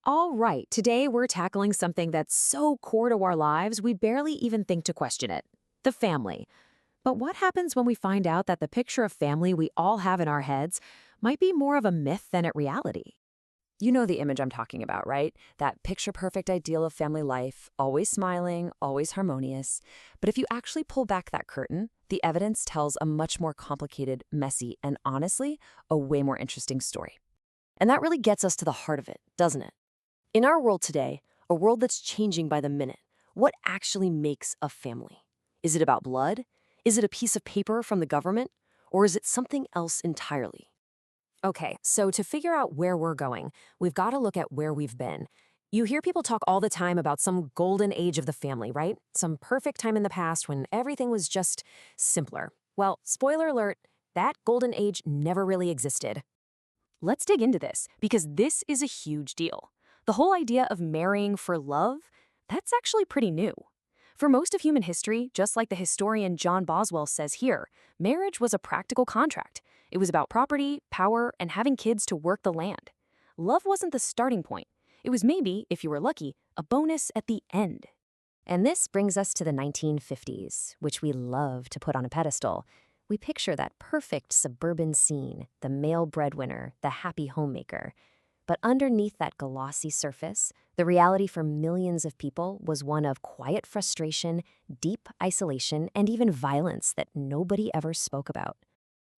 All right, today we're tackling something that's so core to our lives we barely even think to question it: the family. But what happens when we find out that the picture of family we all have in our heads might be more of a myth than a reality? You know the image I'm talking about, right? That picture-perfect ideal of family life, always smiling, always harmonious. But if you actually pull back that curtain, the evidence tells a much more complicated, messy, and honestly, a way more interesting story. And that really gets us to the heart of it, doesn't it? In our world today, a world that's changing by the minute, what actually makes a family? Is it about blood? Is it a piece of paper from the government? Or is it something else entirely? Okay, so to figure out where we're going, we've got to look at where we've been. You hear people talk all the time about some golden age of the family, right? Some perfect time in the past when everything was just simpler. Well, spoiler alert, that golden age never really existed. Let's dig into this, because this is a huge deal. The whole idea of marrying for love, that's actually pretty new. For most of human history, just like the historian John Boswell says here, marriage was a practical contract. It was about property, power, and having kids to work the land. Love wasn't the starting point. It was maybe, if you were lucky, a bonus at the end. And this brings us to the 1950s, which we love to put on a pedestal. We picture that perfect suburban scene, the male breadwinner, the happy homemaker. But underneath that glossy surface, the reality for millions of people was one of quiet frustration, deep isolation, and even violence that nobody ever spoke about.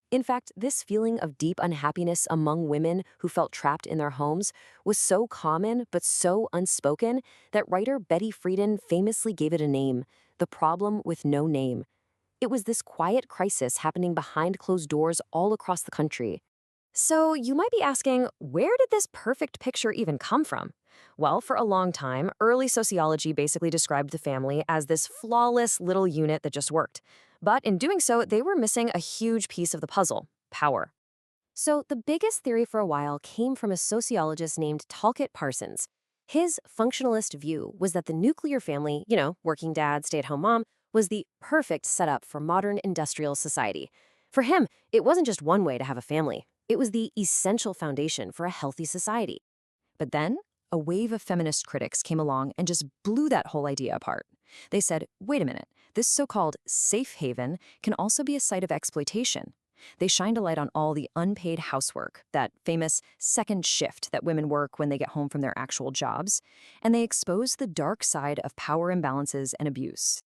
In fact, this feeling of deep unhappiness among women who felt trapped in their homes was so common but so unspoken that writer Betty Friedan famously gave it a name: the problem with no name. It was this quiet crisis happening behind closed doors all across the country. So you might be asking, where did this perfect picture even come from? Well, for a long time, early sociology basically described the family as this flawless little unit that just worked. But in doing so, they were missing a huge piece of the puzzle: power. So the biggest theory for a while came from a sociologist named Talcott Parsons. His functionalist view was that the nuclear family, working dad, stay-at-home mom, was the perfect setup for modern industrial society. For him, it wasn't just one way to have a family. It was the essential foundation for a healthy society. But then, a wave of feminist critics came along and just blew that whole idea apart. They said, wait a minute, this so-called safe haven can also be a site of exploitation. They shined a light on all the unpaid housework, that famous second shift that women work when they get home from their actual jobs, and they exposed the dark side of power imbalances and abuse.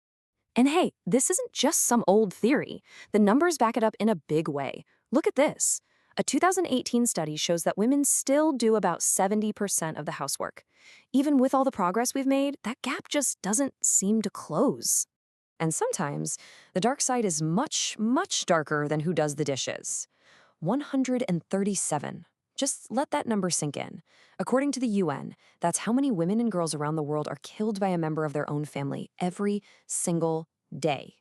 And hey, this isn't just some old theory. The numbers back it up in a big way. Look at this. A 2018 study shows that women still do about 70% of the housework. Even with all the progress we've made, that gap just doesn't seem to close. And sometimes, the dark side is much, much darker than who does the dishes. 137. Just let that number sink in. According to the UN, that's how many women and girls around the world are killed by a member of their own family every single day.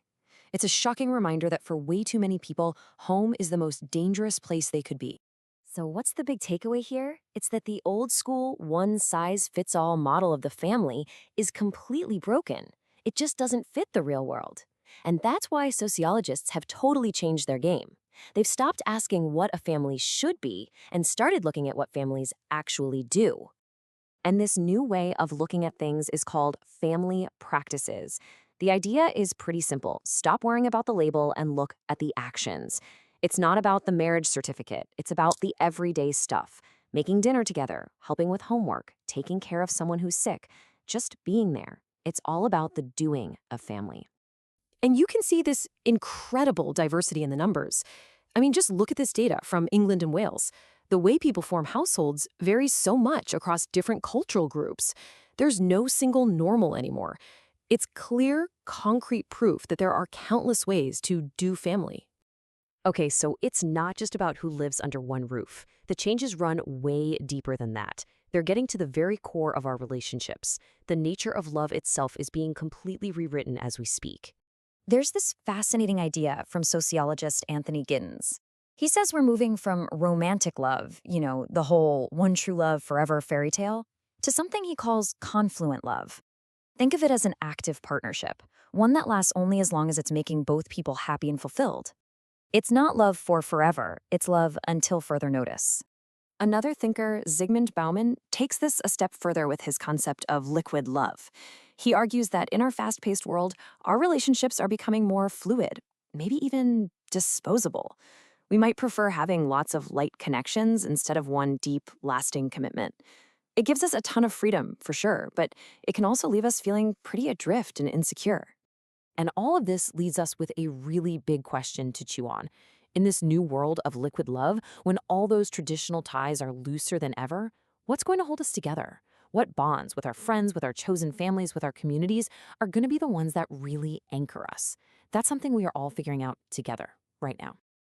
It's a shocking reminder that for way too many people, home is the most dangerous place they could be. So what's the big takeaway here? It's that the old school one-size-fits-all model of the family is completely broken. It just doesn't fit the real world. And that's why sociologists have totally changed their game. They've stopped asking what a family should be and started looking at what families actually do. And this new way of looking at things is called family practices. The idea is pretty simple. Stop worrying about the label and look at the actions. It's not about the marriage certificate. It's about the everyday stuff: making dinner together, helping with homework, taking care of someone who's sick, just being there. It's all about the doing of family. And you can see this incredible diversity in the numbers. I mean, just look at this data from England and Wales. The way people form households varies so much across different cultural groups. There's no single normal anymore. It's clear, concrete proof that there are countless ways to do family. Okay, so it's not just about who lives under one roof. The changes run way deeper than that. They're getting to the very core of our relationships. The nature of love itself is being completely rewritten as we speak. There's this fascinating idea from sociologist Anthony Giddens. He says we're moving from romantic love, the whole one true love forever fairy tale, to something he calls confluent love. Think of it as an active partnership, one that lasts only as long as it's making both people happy and fulfilled. It's not love for forever, it's love until further notice. Another thinker, Zygmunt Bauman, takes this a step further with his concept of liquid love. He argues that in our fast paced world, our relationships are becoming more fluid, maybe even disposable. We might prefer having lots of light connections instead of one deep, lasting commitment. It gives us a ton of freedom, for sure, but it can also leave us feeling pretty adrift and insecure. And all of this leads us with a really big question to chew on. In this new world of liquid love, when all those traditional ties are looser than ever, what's going to hold us together? What bonds with our friends, with our chosen families, with our communities are going to be the ones that really anchor us? That's something we are all figuring out together right now.